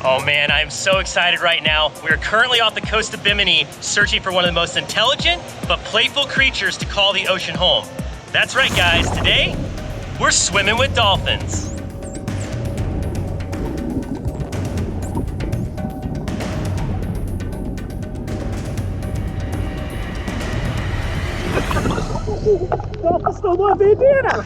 Oh man, I'm so excited right now. We're currently off the coast of Bimini, searching for one of the most intelligent but playful creatures to call the ocean home. That's right guys, today, we're swimming with dolphins. Dolphins tomou a bandana!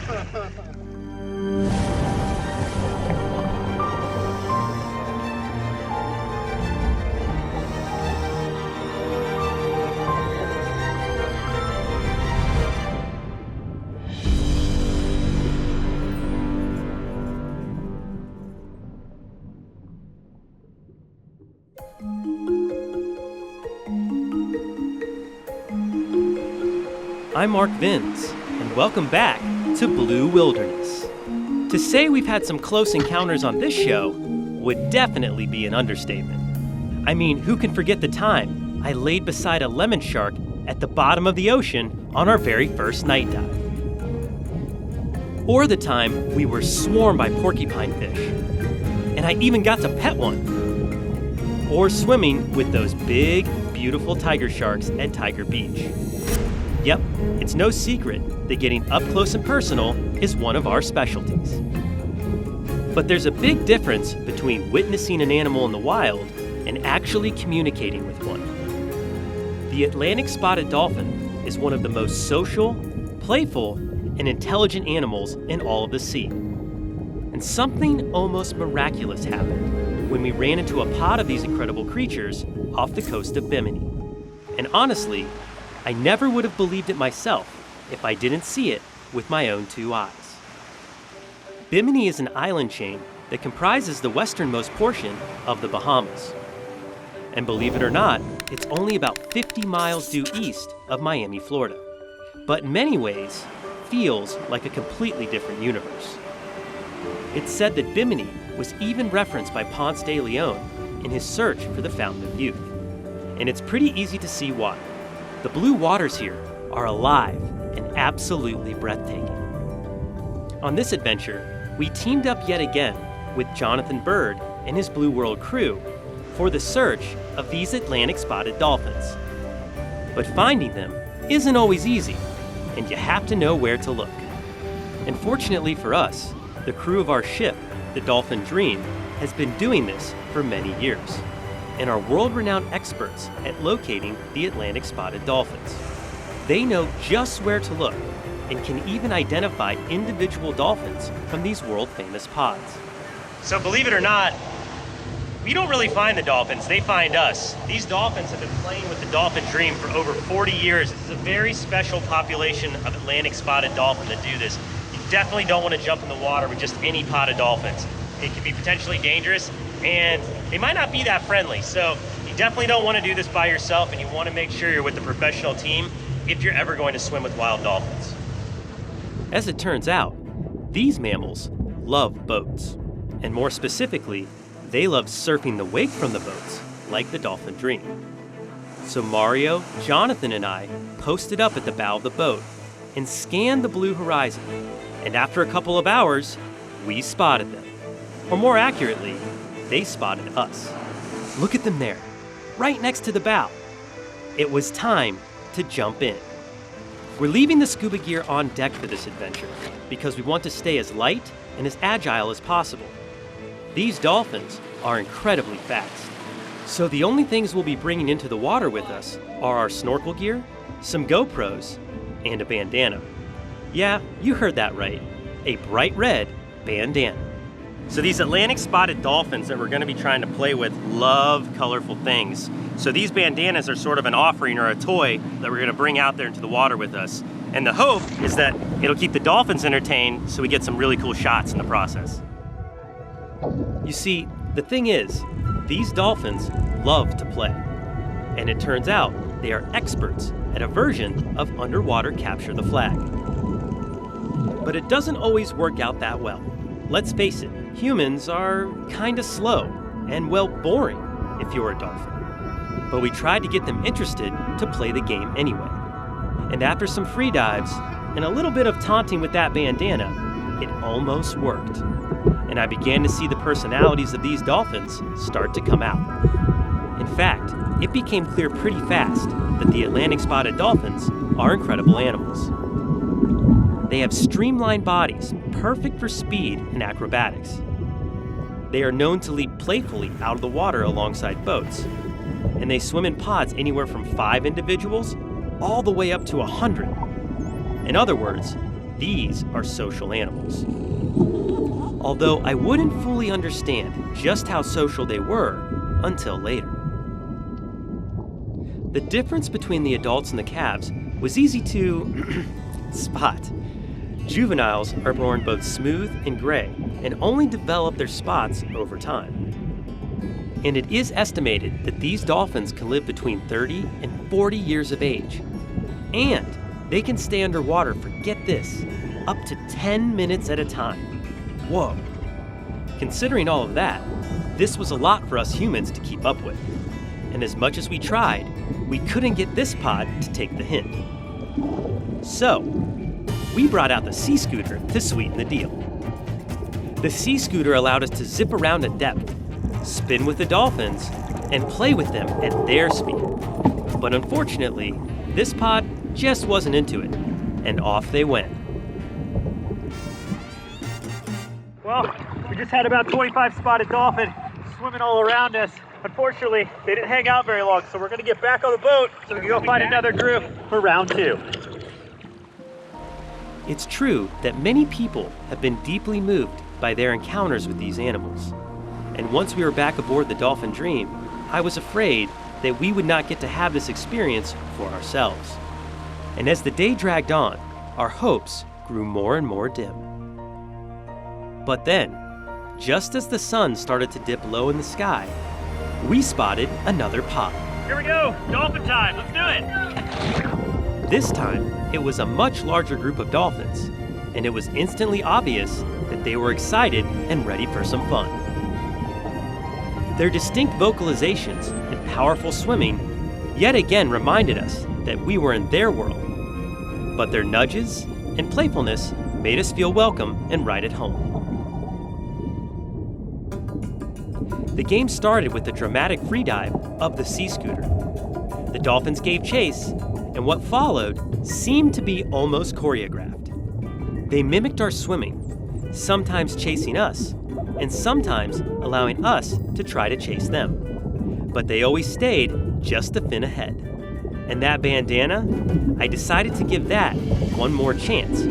I'm Mark Vins, and welcome back to Blue Wilderness. To say we've had some close encounters on this show would definitely be an understatement. I mean, who can forget the time I laid beside a lemon shark at the bottom of the ocean on our very first night dive? Or the time we were swarmed by porcupine fish, and I even got to pet one. Or swimming with those big, beautiful tiger sharks at Tiger Beach. Yep, it's no secret that getting up close and personal is one of our specialties. But there's a big difference between witnessing an animal in the wild and actually communicating with one. The Atlantic Spotted Dolphin is one of the most social, playful, and intelligent animals in all of the sea. And something almost miraculous happened when we ran into a pod of these incredible creatures off the coast of Bimini. And honestly, I never would have believed it myself if I didn't see it with my own two eyes. Bimini is an island chain that comprises the westernmost portion of the Bahamas. And believe it or not, it's only about 50 miles due east of Miami, Florida, but in many ways feels like a completely different universe. It's said that Bimini was even referenced by Ponce de Leon in his search for the Fountain of Youth. And it's pretty easy to see why. The blue waters here are alive and absolutely breathtaking. On this adventure, we teamed up yet again with Jonathan Bird and his Blue World crew for the search of these Atlantic Spotted Dolphins. But finding them isn't always easy, and you have to know where to look. And fortunately for us, the crew of our ship, the Dolphin Dream, has been doing this for many years, and are world-renowned experts at locating the Atlantic Spotted Dolphins. They know just where to look and can even identify individual dolphins from these world-famous pods. So believe it or not, we don't really find the dolphins, they find us. These dolphins have been playing with the Dolphin Dream for over 40 years. This is a very special population of Atlantic Spotted Dolphin that do this. You definitely don't want to jump in the water with just any pod of dolphins. It can be potentially dangerous, and they might not be that friendly. So you definitely don't want to do this by yourself, and you want to make sure you're with a professional team if you're ever going to swim with wild dolphins. As it turns out, these mammals love boats, and more specifically, they love surfing the wake from the boats, like the Dolphin Dream. So Mario, Jonathan, and I posted up at the bow of the boat and scanned the blue horizon, and after a couple of hours, we spotted them. Or more accurately, they spotted us. Look at them there, right next to the bow. It was time to jump in. We're leaving the scuba gear on deck for this adventure because we want to stay as light and as agile as possible. These dolphins are incredibly fast. So the only things we'll be bringing into the water with us are our snorkel gear, some GoPros, and a bandana. Yeah, you heard that right, a bright red bandana. So these Atlantic Spotted Dolphins that we're going to be trying to play with love colorful things. So these bandanas are sort of an offering or a toy that we're going to bring out there into the water with us. And the hope is that it'll keep the dolphins entertained so we get some really cool shots in the process. You see, the thing is, these dolphins love to play. And it turns out they are experts at a version of underwater capture the flag. But it doesn't always work out that well. Let's face it, humans are kinda slow and, well, boring if you're a dolphin. But we tried to get them interested to play the game anyway. And after some free dives and a little bit of taunting with that bandana, it almost worked. and I began to see the personalities of these dolphins start to come out. In fact, it became clear pretty fast that the Atlantic Spotted Dolphins are incredible animals. They have streamlined bodies, perfect for speed and acrobatics. They are known to leap playfully out of the water alongside boats, and they swim in pods anywhere from 5 individuals all the way up to 100. In other words, these are social animals. Although I wouldn't fully understand just how social they were until later. The difference between the adults and the calves was easy to spot. Juveniles are born both smooth and gray and only develop their spots over time. And it is estimated that these dolphins can live between 30 and 40 years of age. And they can stay underwater for, get this, up to 10 minutes at a time. Whoa. Considering all of that, this was a lot for us humans to keep up with. And as much as we tried, we couldn't get this pod to take the hint. So, we brought out the sea scooter to sweeten the deal. The sea scooter allowed us to zip around at depth, spin with the dolphins, and play with them at their speed. But unfortunately, this pod just wasn't into it, and off they went. Well, we just had about 25 spotted dolphin swimming all around us. Unfortunately, they didn't hang out very long, so we're gonna get back on the boat so we can go find another group for round 2. It's true that many people have been deeply moved by their encounters with these animals. And once we were back aboard the Dolphin Dream, I was afraid that we would not get to have this experience for ourselves. And as the day dragged on, our hopes grew more and more dim. But then, just as the sun started to dip low in the sky, we spotted another pod. Here we go, dolphin time, let's do it. This time, it was a much larger group of dolphins, and it was instantly obvious that they were excited and ready for some fun. Their distinct vocalizations and powerful swimming yet again reminded us that we were in their world, but their nudges and playfulness made us feel welcome and right at home. The game started with the dramatic freedive of the sea scooter. The dolphins gave chase, and what followed seemed to be almost choreographed. They mimicked our swimming, sometimes chasing us, and sometimes allowing us to try to chase them. But they always stayed just a fin ahead. And that bandana, I decided to give that one more chance.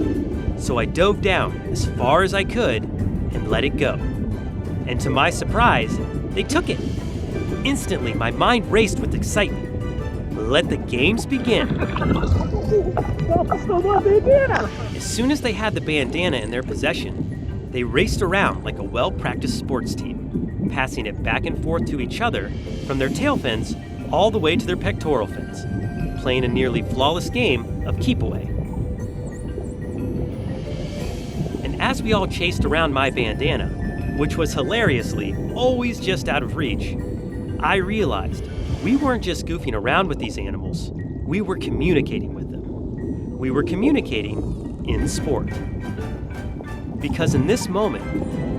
So I dove down as far as I could and let it go. And to my surprise, they took it. Instantly, my mind raced with excitement. Let the games begin. As soon as they had the bandana in their possession, they raced around like a well-practiced sports team, passing it back and forth to each other from their tail fins all the way to their pectoral fins, playing a nearly flawless game of keep away. And as we all chased around my bandana, which was hilariously always just out of reach, I realized we weren't just goofing around with these animals, we were communicating with them. We were communicating in sport. Because in this moment,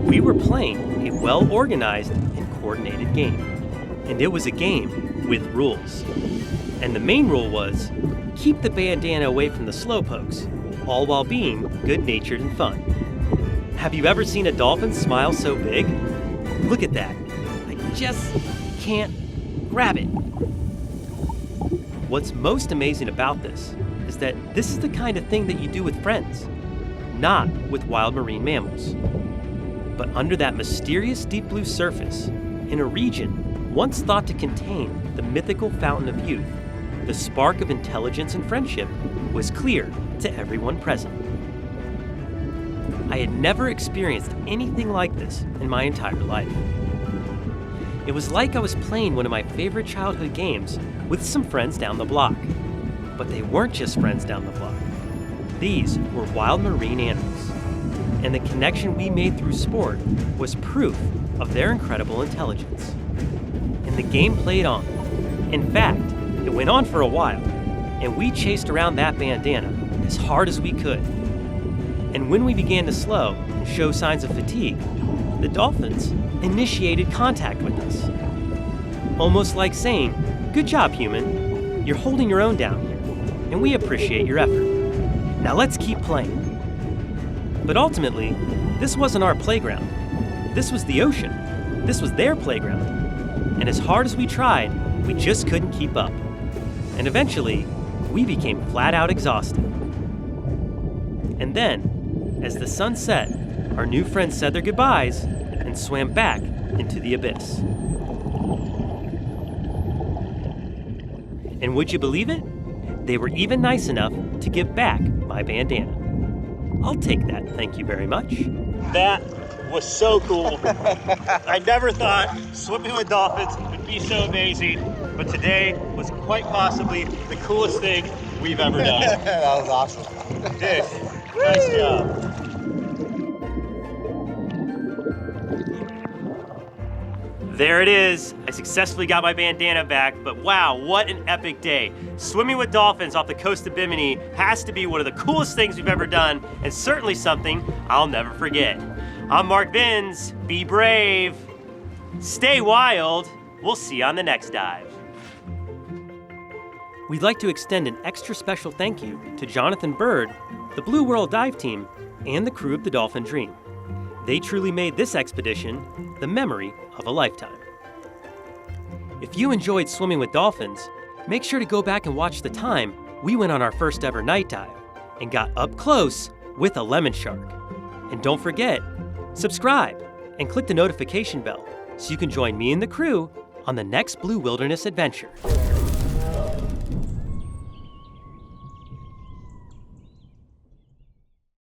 we were playing a well-organized and coordinated game. And it was a game with rules. And the main rule was, keep the bandana away from the slowpokes, all while being good-natured and fun. Have you ever seen a dolphin smile so big? Look at that. I just can't grab it. What's most amazing about this is that this is the kind of thing that you do with friends, not with wild marine mammals. But under that mysterious deep blue surface, in a region once thought to contain the mythical fountain of youth, the spark of intelligence and friendship was clear to everyone present. I had never experienced anything like this in my entire life. It was like I was playing one of my favorite childhood games with some friends down the block. But they weren't just friends down the block. These were wild marine animals. And the connection we made through sport was proof of their incredible intelligence. And the game played on. In fact, it went on for a while, and we chased around that bandana as hard as we could. And when we began to slow and show signs of fatigue, the dolphins initiated contact with us. Almost like saying, "Good job, human. You're holding your own down here, and we appreciate your effort. Now let's keep playing." But ultimately, this wasn't our playground. This was the ocean. This was their playground. And as hard as we tried, we just couldn't keep up. And eventually, we became flat out exhausted. And then, as the sun set, our new friends said their goodbyes and swam back into the abyss. And would you believe it? They were even nice enough to give back my bandana. I'll take that, thank you very much. That was so cool. I never thought swimming with dolphins would be so amazing, but today was quite possibly the coolest thing we've ever done. That was awesome. Dude, nice job. There it is. I successfully got my bandana back, but wow, what an epic day. Swimming with dolphins off the coast of Bimini has to be one of the coolest things we've ever done, and certainly something I'll never forget. I'm Mark Vins. Be brave. Stay wild. We'll see you on the next dive. We'd like to extend an extra special thank you to Jonathan Bird, the Blue World Dive Team, and the crew of the Dolphin Dream. They truly made this expedition the memory of a lifetime. If you enjoyed swimming with dolphins, make sure to go back and watch the time we went on our first ever night dive and got up close with a lemon shark. And don't forget, subscribe and click the notification bell so you can join me and the crew on the next Blue Wilderness adventure.